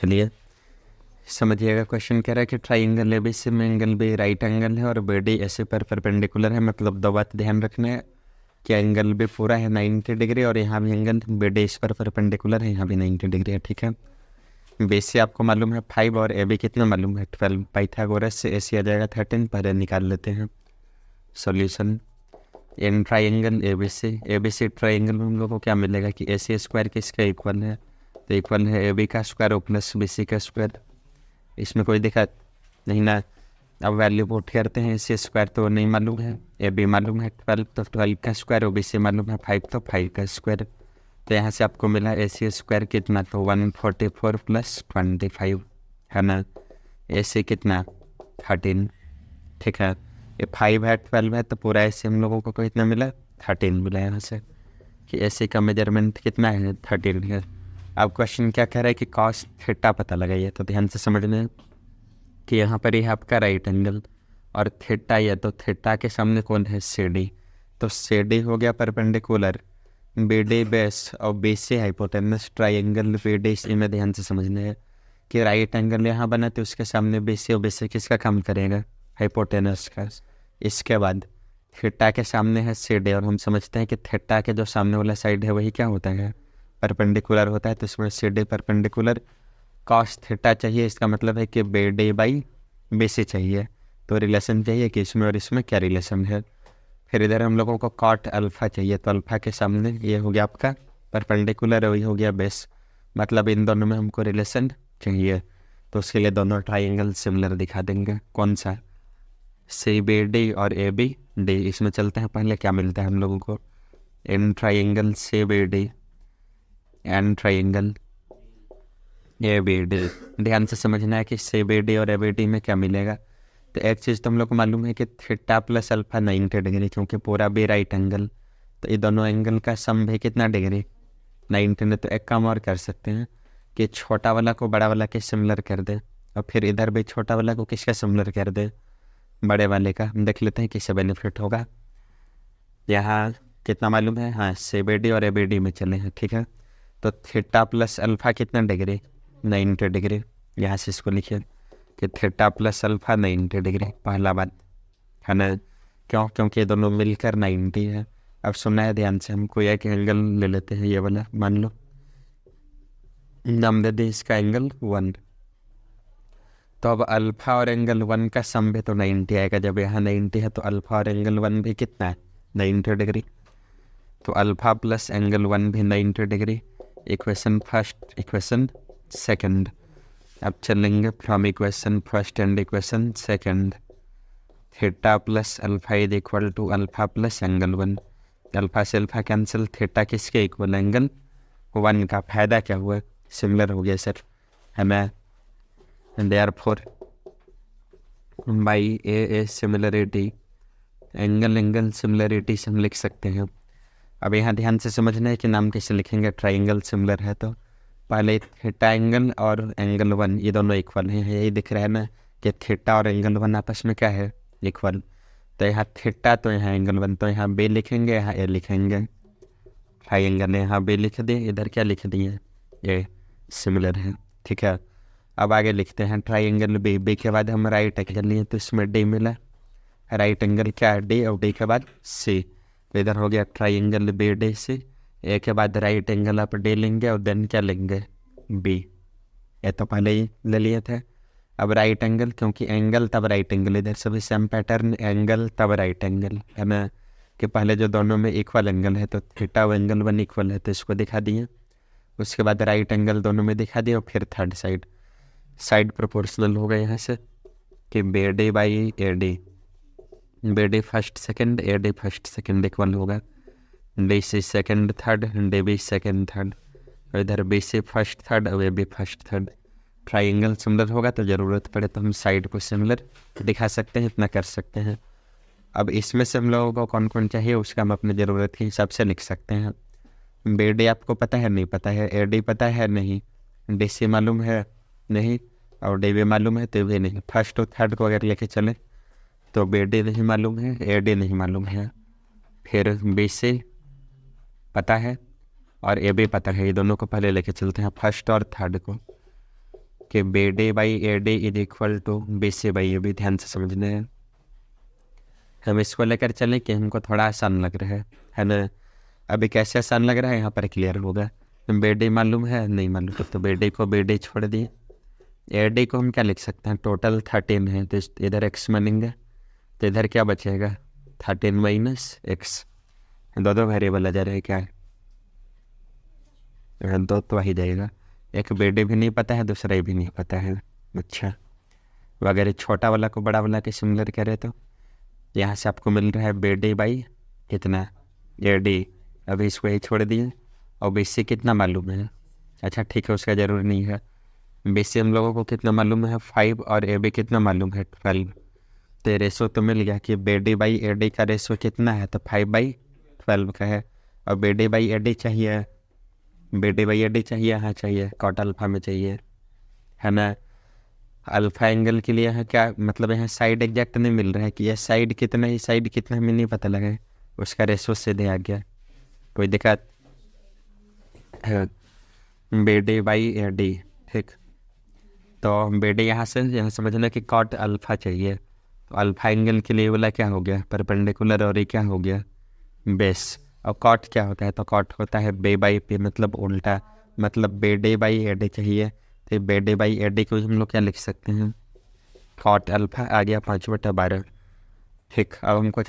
चलिए समझिएगा। क्वेश्चन कह रहा है कि ट्राइंगल एबीसी में एंगल बी राइट एंगल है और बीडी ऐसे पर परपेंडिकुलर है। मतलब दो बात ध्यान रखना है कि एंगल भी पूरा है 90 डिग्री और यहाँ भी एंगल बीडी इस पर परपेंडिकुलर है, यहाँ भी 90 डिग्री है। ठीक है, बीसी आपको मालूम है 5 और ए बी कितना मालूम है 12। पाइथागोरस से एसी आ जाएगा 13। पहले निकाल लेते हैं solution. In triangle ABC triangle में हम लोग को क्या मिलेगा कि ए सी स्क्वायर किसका इक्वल है, तो इक्वल है ए बी का स्क्वायर प्लस बी सी का स्क्वायर। इसमें कोई दिक्कत नहीं ना। अब वैल्यू पुट करते हैं, ए सी स्क्वायर तो नहीं मालूम है, ए बी मालूम है 12 तो 12 का स्क्वायर, ओ बी सी मालूम है 5 तो 5 का स्क्वायर। तो यहाँ से आपको मिला ए सी स्क्वायर कितना, तो 144 प्लस 25 है ना। ए सी कितना 13। ठीक है, ये 5 है 12 है तो पूरा ऐसे हम लोगों को कितना मिला 13 मिला। यहाँ से कि ऐसे का मेजरमेंट कितना है 13 है। अब क्वेश्चन क्या कह रहा है कि कॉस थीटा पता लगाइए। तो ध्यान से समझना है कि यहाँ पर ये आपका राइट एंगल और थीटा, या तो थीटा के सामने कौन है सी डी, तो सी डी हो गया परपेंडिकुलर बी डी बेस और B C hypotenuse triangle B D. इसी में ध्यान से समझना है कि राइट एंगल यहाँ बना तो उसके सामने बी सी और बी सी किसका काम करेगा हाइपोटेनस का। इसके बाद थीटा के सामने है सी डी और हम समझते हैं कि थीटा के जो सामने वाला साइड है वही क्या होता है परपेंडिकुलर होता है, तो इसमें C D perpendicular cos theta चाहिए। इसका मतलब है कि B D by B C चाहिए। तो रिलेशन चाहिए कि इसमें और इसमें क्या रिलेशन है। फिर इधर हम लोगों को कॉट अल्फा चाहिए, तो अल्फा के सामने ये हो गया आपका परपेंडिकुलर और ये हो गया बेस, मतलब इन दोनों में हमको रिलेशन चाहिए। तो उसके लिए दोनों ट्राइंगल सिमिलर दिखा देंगे। कौन सा, सी बी डी और ए बी डी। इसमें चलते हैं, पहले क्या मिलता है हम लोगों को, in triangle C B D and triangle A B D. ध्यान से समझना है कि सी बी डी और ए बी डी में क्या मिलेगा। तो एक चीज़ तो हम लोग को मालूम है कि थीटा प्लस अल्फा 90 डिग्री, क्योंकि पूरा भी राइट एंगल, तो ये दोनों एंगल का सम भी कितना डिग्री 90। तो एक काम और कर सकते हैं कि छोटा वाला को बड़ा वाला के सिमिलर कर दे और फिर इधर भी छोटा वाला को किसका सिमिलर कर दे बड़े वाले का। हम देख लेते हैं किससे बेनिफिट होगा। यहाँ कितना मालूम है, हाँ सी बी डी और ए बी डी में चले हैं। ठीक है, तो थीटा प्लस अल्फा कितना डिग्री 90 डिग्री। यहाँ से इसको लिखिए कि थीटा प्लस अल्फा 90 डिग्री, पहला बात है ना। क्यों, क्योंकि ये दोनों मिलकर 90 है। अब सुनना है ध्यान से, हमको एक एंगल ले लेते हैं, ये वाला मान लो, नाम दे दे इसका एंगल 1। तो अब अल्फा और एंगल 1 का सम भी तो 90 आएगा। जब यहाँ 90 है तो अल्फा और एंगल 1 भी कितना है 90 डिग्री। तो अल्फा प्लस एंगल 1 भी 90 degree. Equation first equation second. अब चलेंगे from equation first and equation second. Theta plus alpha is equal to alpha plus angle 1। Alpha से अल्फा कैंसिल, थीटा किसके इक्वल एंगल 1 का। फायदा क्या हुआ, सिमिलर हो गया सर हमें। Therefore by A similarity, angle angle similarity से हम लिख सकते हैं। अब यहाँ ध्यान से समझना है कि नाम कैसे लिखेंगे। ट्राइंगल सिमिलर है तो पहले थीटा एंगल और एंगल 1 ये दोनों इक्वल हैं। यही दिख रहा है ना कि थीटा और एंगल 1 आपस में क्या है इक्वल। तो यहाँ थीटा तो यहाँ एंगल 1, तो यहाँ बी लिखेंगे, यहाँ ए लिखेंगे। ट्राइंगल यहाँ बी लिख दिए, इधर क्या लिख दिए ये सिमिलर है। ठीक है, अब आगे लिखते हैं ट्राइंगल बी। बी के बाद हम राइट एंगल लिए तो इसमें डी मिला। राइट एंगल क्या है डी, और डी के बाद सी। तो इधर हो गया ट्राइंगल बी डी सी। ए के बाद राइट एंगल आप डी लेंगे और देन क्या लेंगे बी। ये तो पहले ही ले लिए थे। अब राइट एंगल, क्योंकि एंगल तब राइट एंगल, इधर सभी सेम पैटर्न, एंगल तब राइट एंगल है ना। कि पहले जो दोनों में इक्वल एंगल है तो थीटा और एंगल 1 इक्वल है तो इसको दिखा दिए। उसके बाद राइट एंगल दोनों में दिखा दिया और फिर थर्ड साइड प्रोपोर्शनल होगा यहाँ से कि B D by A D. B D first second, A D first second equal होगा D C second third, D B second third. और इधर बी सी फर्स्ट थर्ड और A B first third. Triangle similar होगा तो ज़रूरत पड़े तो हम साइड को सिमिलर दिखा सकते हैं, इतना कर सकते हैं। अब इसमें से हम लोगों को कौन कौन चाहिए उसका हम अपनी ज़रूरत के हिसाब से लिख सकते हैं। बी डी आपको पता है नहीं पता है, ए डी पता है नहीं, डी सी मालूम है नहीं, और डी बी मालूम है तो भी नहीं। फर्स्ट और थर्ड को अगर लेके चले तो बी डी नहीं मालूम है, ए डी नहीं मालूम है, फिर बी सी पता है और ए बी पता है। ये दोनों को पहले लेके चलते हैं फर्स्ट और थर्ड को। कि B D by A D is equal to B C by, ये भी ध्यान से समझना है। हम इसको लेकर चले कि हमको थोड़ा आसान लग रहा है ना। अभी कैसे आसान लग रहा है यहाँ पर क्लियर होगा। बी डी मालूम है, नहीं मालूम, तो बी डी को बी डी छोड़ दिए। ए डी को हम क्या लिख सकते हैं, टोटल 13 है, तो इधर एक्स मानेंगे, तो इधर क्या बचेगा 13 माइनस एक्स। दो वेरिएबल आ जा रहे क्या है, दो तो आ ही जाएगा। एक बी डी भी नहीं पता है, दूसरा भी नहीं पता है। अच्छा, अगर छोटा वाला को बड़ा वाला के सिमिलर करें तो यहाँ से आपको मिल रहा है बी डी बाई कितना ए डी, अभी इसको ही छोड़ दिए। और बी सी कितना मालूम है, अच्छा ठीक है उसका ज़रूरी नहीं है। बी सी हम लोगों को कितना मालूम है 5, और ए बी कितना मालूम है 12। तो रेशो तो मिल गया कि B D by A D का रेशो कितना है, तो 5/12 का है। और B D by A D चाहिए, B D by A D चाहिए, हाँ चाहिए, कॉट अल्फा में चाहिए, है ना। अल्फा एंगल के लिए यहाँ क्या मतलब, यहाँ साइड एग्जैक्ट नहीं मिल रहा है कि यह साइड कितना ही साइड कितना हमें नहीं पता लगा है, उसका रेशो से दे आ गया, कोई दिक्कत। B D by A D, ठीक। तो बी डी यहाँ समझना कि कॉट अल्फा चाहिए, तो अल्फा एंगल के लिए वाला क्या हो गया परपेंडिकुलर, और ये क्या हो गया बेस। और कॉट क्या होता है, तो कॉट होता है बी बाई पी, मतलब उल्टा, मतलब B D by A D चाहिए, तो B D by A D को हम लोग क्या लिख सकते हैं, कॉट अल्फा आ गया 5/12। ठीक, अब हमको